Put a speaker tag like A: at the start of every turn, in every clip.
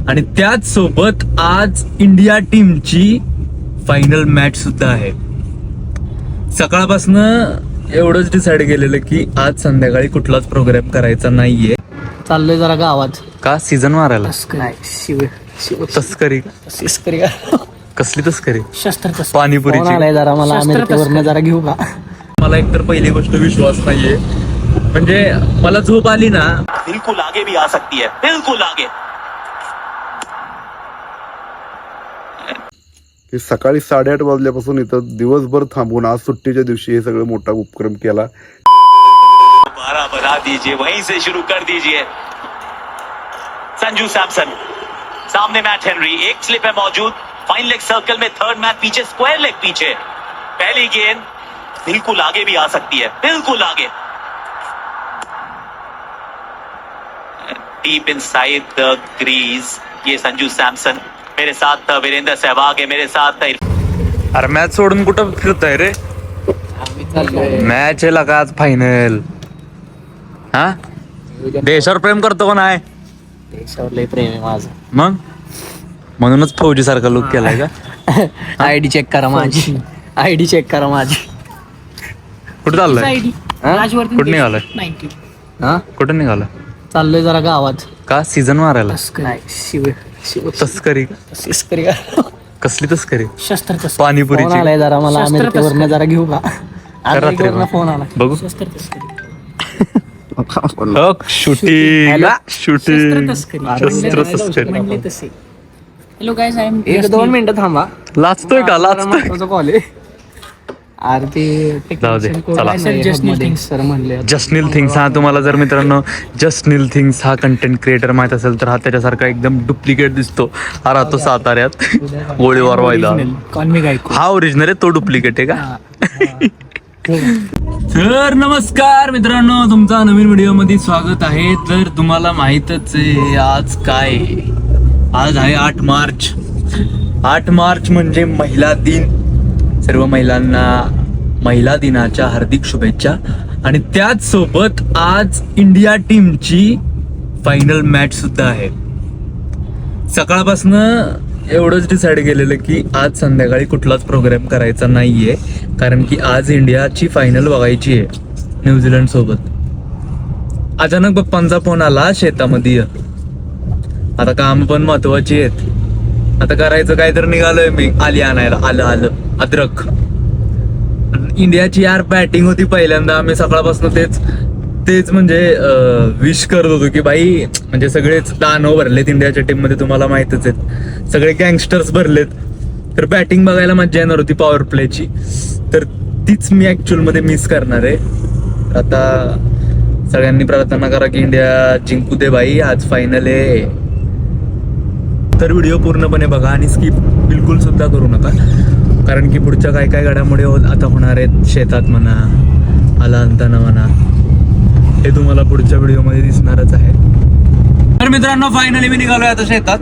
A: आणि त्याच सोबत आज इंडिया टीमची फायनल मॅच सुद्धा आहे. सकाळपासून एवढंच डिसाईड केलेलं की आज संध्याकाळी कुठलाच प्रोग्राम करायचा नाहीये.
B: चाललोय जरा गावात.
A: का सीझन मारायला? तस्करी? कसली तस्करी?
B: शस्त्र
A: पाणीपुरीची?
B: आलाय जरा मला अमेरिकेवरनं जरा घेऊ का?
A: मला एकतर पहिली गोष्ट विश्वास नाहीये. म्हणजे मला झोप आली ना,
C: बिल्कुल आगे भी आ सकती है, बिल्कुल आगे.
D: की सकाळी 8:30 वाजल्यापासून इथं दिवसभर थांबून आज सुट्टीच्या दिवशी हे सगळं मोठा उपक्रम केला.
C: बारह बना दीजिए, वहीं से शुरू कर दीजिए. संजू सैमसन सामने मैट हेनरी, एक स्लिप है मौजूद. फाइन लेग सर्कल में थर्ड मैच पीछे, स्क्वायर लेग पीछे. पहली गेंद बिल्कुल आगे भी आ सकती है, बिल्कुल आगे. डीप इनसाइड द क्रीज ये संजू सैमसन. मेरे साथ था वीरेंद्र सहवाग है, मेरे साथ था.
A: अरे मॅच सोडून कुठं फिरताय रे? मॅच आहे लगा आज फायनल. हा, देशावर प्रेम करतो कोण आहे?
B: देशावर लय प्रेम आहे माझं.
A: मग म्हणूनच फौजी सारखा लुक केलाय का?
B: आयडी चेक करा माझी. आयडी चेक करा माझी.
A: कुठं चाललंय? कुठं निघालाय?
B: हा,
A: कुठं निघालाय?
B: चाललोय जरा गावात.
A: का सीझन मारायला?
B: तस्करी.
A: तस्करी? कसली तस्करी?
B: शस्त्र
A: पाणीपुरीची?
B: आलाय जरा मला अमेरिकेवरनं जरा घेऊ का?
A: रात्री
B: फोन आला.
A: बघू. शूटिंग शस्त्र तस्करी.
E: हॅलो गाइस, आय एम
B: 1-2 मिनिटं थांबा.
A: लाचतोय का? लाचतोय?
B: कॉल आहे. अरे ते
A: जाऊ दे, चला.
B: सर म्हणले
A: जस्निल थिंग्स. हा, तुम्हाला जर मित्रांनो जस्निल थिंग्स हा कंटेंट क्रिएटर माहित असेल तर हा त्याच्यासारखा एकदम डुप्लिकेट दिसतो. हा राहतो साताऱ्यात गोळीबार व्हायला. हा ओरिजिनल आहे, तो डुप्लिकेट आहे का? तर नमस्कार मित्रांनो, तुमचा नवीन व्हिडिओ मध्ये स्वागत आहे. तर तुम्हाला माहितच आहे आज काय आहे? आज आहे 8 मार्च. 8 मार्च म्हणजे महिला दिन. सर्व महिलांना महिला दिनाच्या हार्दिक शुभेच्छा. आणि त्याच सोबत आज इंडिया टीमची फायनल मॅच सुद्धा आहे. सकाळपासून एवढंच डिसाईड केलेलं की आज संध्याकाळी कुठलाच प्रोग्राम करायचा नाहीये, कारण की आज इंडियाची फायनल बघायची आहे न्यूझीलंड सोबत. अचानक पप्पांचा फोन आला, शेतामध्ये आता काम पण महत्वाची आहेत. आता करायचं काय तर निघालोय मी आली आणायला. आलं अद्रक. इंडियाची यार बॅटिंग होती पहिल्यांदा. आम्ही सकाळपासून तेच म्हणजे विश करत होतो की बाई, म्हणजे सगळेच दानव भरलेत इंडियाच्या टीम मध्ये, तुम्हाला माहितच आहेत. सगळे गँगस्टर्स भरलेत. तर बॅटिंग बघायला मजा येणार होती पॉवर प्लेची. तर तीच मी ऍक्च्युअल मध्ये मिस करणार आहे. आता सगळ्यांनी प्रार्थना करा की इंडिया जिंकू दे बाई, आज फायनल आहे. तर व्हिडिओ पूर्णपणे बघा आणि स्किप बिलकुल सुद्धा करू नका, कारण की पुढच्या काय घडामोडी आता होणार आहेत शेतात म्हणा, आला अंताना म्हणा, हे तुम्हाला पुढच्या व्हिडिओमध्ये दिसणारच आहे. तर मित्रांनो, फायनली मी निघालोय आता शेतात.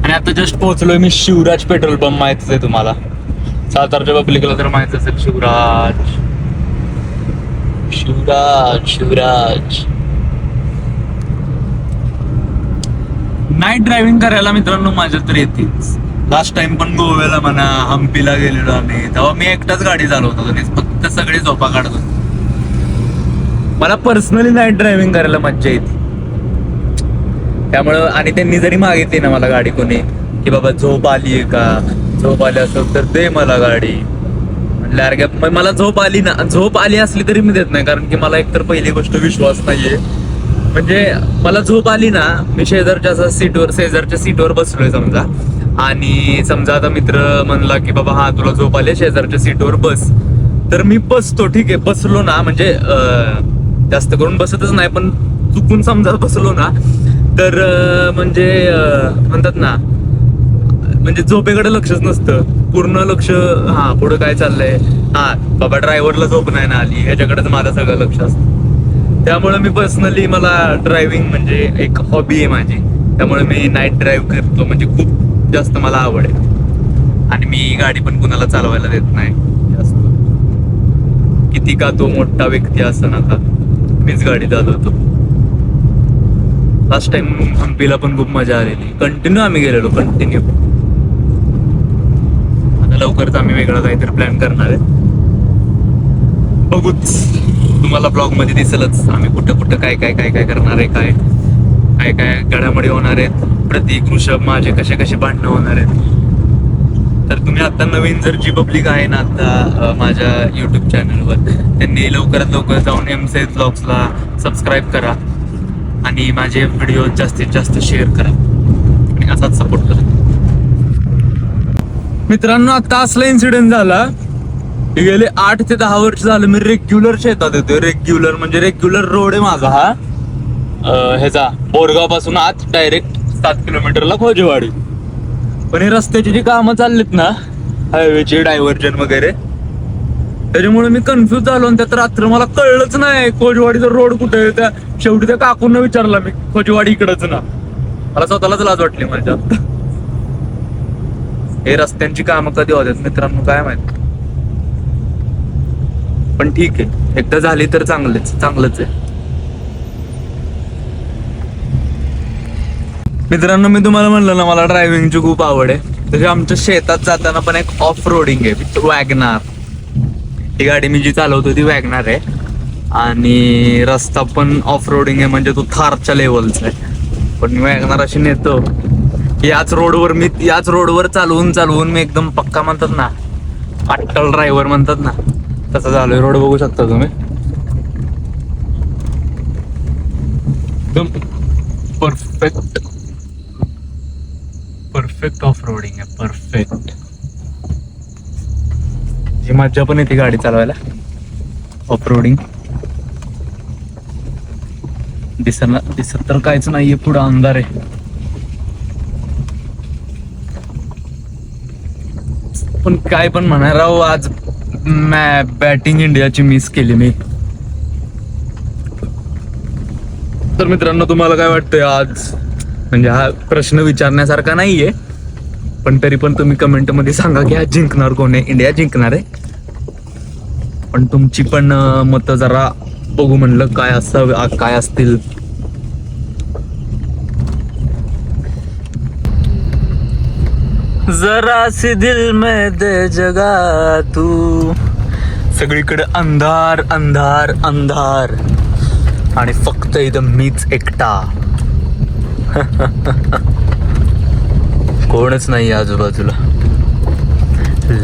A: आणि आता जस्ट पोहोचलोय मी शिवराज पेट्रोल पंप. माहितच आहे तुम्हाला, सातारच्या पब्लिकला तर माहित असेल. शिवराज नाईट ड्रायव्हिंग करायला मित्रांनो माझ्या तर येतेच. लास्ट टाइम पण गोव्याला म्हणा, हम्पीला गेलेलो आम्ही, तेव्हा मी एकटाच गाडी चालवत होतो, फक्त सगळे झोपा काढत होते. मला पर्सनली नाईट ड्रायव्हिंग करायला मज्जा येते. त्यामुळं, आणि त्यांनी जरी मागितली ना मला गाडी कोणी की बाबा झोप आली आहे का, झोप आली असेल तर दे मला गाडी, म्हणलं अरे मला झोप आली असली तरी मी देत नाही, कारण की मला एकतर पहिली गोष्ट विश्वास नाहीये. म्हणजे मला झोप आली ना, मी शेजारच्या सीटवर बसलोय समजा, आणि समजा आता मित्र म्हणला की बाबा हा तुला झोप आली शेजारच्या सीटवर बस, तर मी बसतो. ठीक आहे, बसलो ना, म्हणजे जास्त करून बसतच नाही, पण चुकून समजा बसलो ना तर म्हणजे म्हणतात ना, म्हणजे झोपेकडे लक्षच नसतं, पूर्ण लक्ष हा पुढे काय चाललंय, हा बाबा ड्रायव्हरला झोप नाही ना आली, ह्याच्याकडेच माझं सगळं लक्ष असतं. त्यामुळे मी पर्सनली, मला ड्रायव्हिंग म्हणजे एक हॉबी आहे माझी, त्यामुळे मी नाईट ड्राईव्ह करतो. म्हणजे खूप जास्त मला आवड आहे. आणि मी गाडी पण कुणाला चालवायला देत नाही जास्त. किती का तो मोठा व्यक्ती असं नका, मीच गाडी चालवतो. लास्ट टाइम हम्पीला पण खूप मजा आलेली. कंटिन्यू आम्ही गेलेलो, कंटिन्यू. आता लवकरच आम्ही वेगळं काहीतरी प्लॅन करणार आहे. बघूच, तुम्हाला ब्लॉग मध्ये दिसेलच आम्ही कुठं कुठं काय काय काय काय करणार आहे, काय काय काय घडामोडी होणार आहेत. प्रतीक, ऋषभ माझे कसे कसे भांडणं होणार आहेत. तर तुम्ही आता नवीन जर जी पब्लिक आहे ना आता माझ्या युट्यूब चॅनलवर, त्यांनी लवकरात लवकर जाऊन MC ब्लॉग्सला सबस्क्राईब करा आणि माझे व्हिडिओ जास्तीत जास्त शेअर करा आणि असाच सपोर्ट करा. मित्रांनो, आता असला इन्सिडेंट झाला की गेले 8 ते 10 वर्ष झालं मी रेग्युलर शेतात येतोय. रेग्युलर म्हणजे रेग्युलर रोड आहे माझा हा, ह्याचा बोरगाव पासून आत डायरेक्ट 7 किलोमीटरला खोजेवाडी. पण हे रस्त्याची जी कामं चाललीत ना, हायवेचे डायव्हर्जन वगैरे, त्याच्यामुळे मी कन्फ्युज झालो. आणि त्यात रात्र मला कळलंच नाही खोजवाडीचा रोड कुठे आहे. त्या शेवटी त्या काकूंना विचारला मी, खोजवाडी इकडच ना. मला स्वतःलाच लाज वाटली माझ्या. हे रस्त्यांची कामं कधी होतात मित्रांनो काय माहित. पण ठीक आहे, एकदा झाली तर चांगलंच आहे. मित्रांनो, मी तुम्हाला म्हणलं ना मला ड्रायव्हिंगची खूप आवड आहे. तशी आमच्या शेतात जाताना पण एक ऑफ रोडिंग आहे विथ वॅगनार. ही गाडी मी जी चालवतो ती वॅगनार आहे आणि रस्ता पण ऑफ रोडिंग आहे, म्हणजे तो थारच्या लेवलचा आहे. पण मी वॅगनार अशी नेतो याच रोडवर चालवून मी एकदम पक्का म्हणतात ना, अट्टल ड्रायव्हर म्हणतात ना, तसं झालोय. रोड बघू शकता तुम्ही, एकदम परफेक्ट ऑफ रोडिंग आहे. परफेक्ट. जी मज्जा पण येते गाडी चालवायला ऑफ रोडिंग. दिसत तर काहीच नाहीये, पुढं अंधार आहे. पण काय पण म्हणा राव, आज बॅटिंग इंडियाची मिस केली मी. तर मित्रांनो, तुम्हाला काय वाटतंय आज? म्हणजे हा प्रश्न विचारण्यासारखा नाहीये, पण तरी पण तुम्ही कमेंट मध्ये सांगा की आज जिंकणार कोण आहे. इंडिया जिंकणार आहे. पण तुमची पण मतं जरा बघू म्हणलं काय असतील. जरा सी दिल में दे जगा तू. सगळीकडे अंधार अंधार अंधार आणि फक्त इथं मीच एकटा. कोणच नाही आजूबाजूला.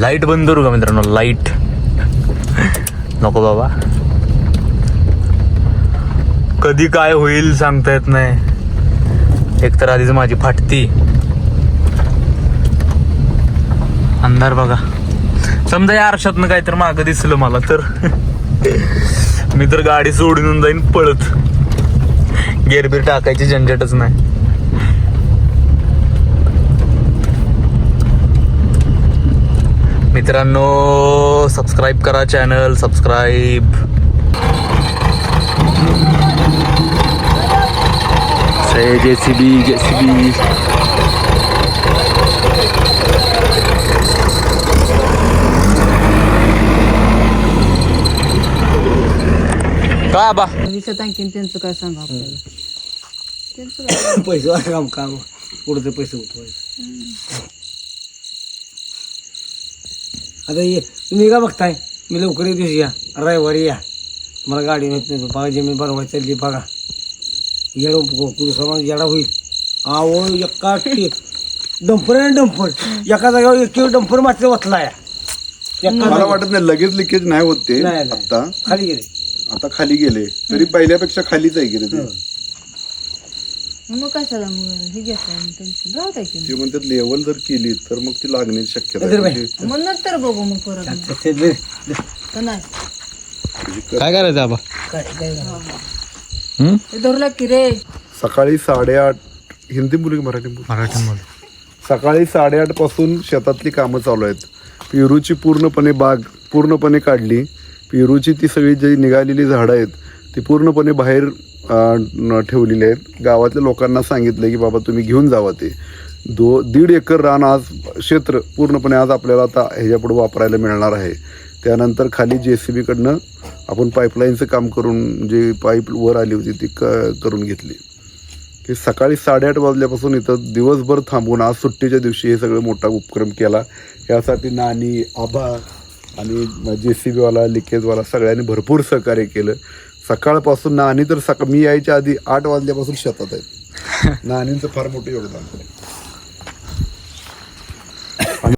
A: लाईट बंद करू का मित्रांनो? लाईट नको बाबा, कधी काय होईल सांगता येत नाही. एकतर आधीच माझी फाटती. अंधार बघा. समजा या आरशातनं काहीतरी मागं दिसलं मला तर मी तर गाडी सोडून जाईन पळत. गेअरबीर टाकायची झंझटच नाही. मित्रांनो, सबस्क्राईब करा चॅनल, सबस्क्राईब. जेसीबी काय बा
E: दिसत आणखीन त्यांचं काय सांगा आपल्याला. त्यांचं काय
B: पैसे काम पुढचे पैसे उठवायचे. आता ये तुम्ही का बघताय? मी लवकर एक दिवस या, रविवारी या. मला गाडी नेत नाही. बघा जमीन बनवायची चालली बघा. येडा होईल. आवो एका डंपर एका जागेवर एक डंपर मात्र वतला या.
D: मला वाटत नाही लगेच लिकेज नाही होत ते.
B: नाही.
D: आता
B: खाली गेले.
D: आता खाली गेले तरी पहिल्यापेक्षा खालीच आहे गेले ते.
E: मग कशाला मग हे घेतलं टेन्शन राहत आहे
D: ते म्हणतात लेवल जर केली तर मग ती लागण्याची शक्यता
B: इधर
D: आहे.
B: बाई.
D: म्हणजे
E: मग नंतर बघू मग परत तर नाही
A: काय करायचं आबा?
E: ते धरलं की रे.
D: सकाळी 8:30 हिंदी बोलू की मराठी बोलू?
A: मराठीमध्ये.
D: सकाळी 8:30 पासून शेतातली कामं चालू आहेत. पेरूची पूर्णपणे बाग पूर्णपणे काढली. पेरूची ती सगळी जी निघालेली झाडं आहेत ती पूर्णपणे बाहेर ठेवलेली आहेत. गावातल्या लोकांना सांगितलं की बाबा तुम्ही घेऊन जावा ते. 1.5 एकर रान आज क्षेत्र पूर्णपणे आज आपल्याला आता ह्याच्यापुढे वापरायला मिळणार आहे. त्यानंतर खाली JCB कडनं आपण पाईपलाईनचं काम करून जे पाईप वर आली होती ती करून घेतली. की सकाळी 8:30 वाजल्यापासून इथं दिवसभर थांबून आज सुट्टीच्या दिवशी हे सगळं मोठा उपक्रम केला. यासाठी नानी, आबा आणि JCB वाला, लिकेजवाला सगळ्यांनी भरपूर सहकार्य केलं. सकाळपासून नानी तर मी यायच्या आधी 8 वाजल्यापासून शेतात आहेत. नानींचं फार मोठं योगदान आहे.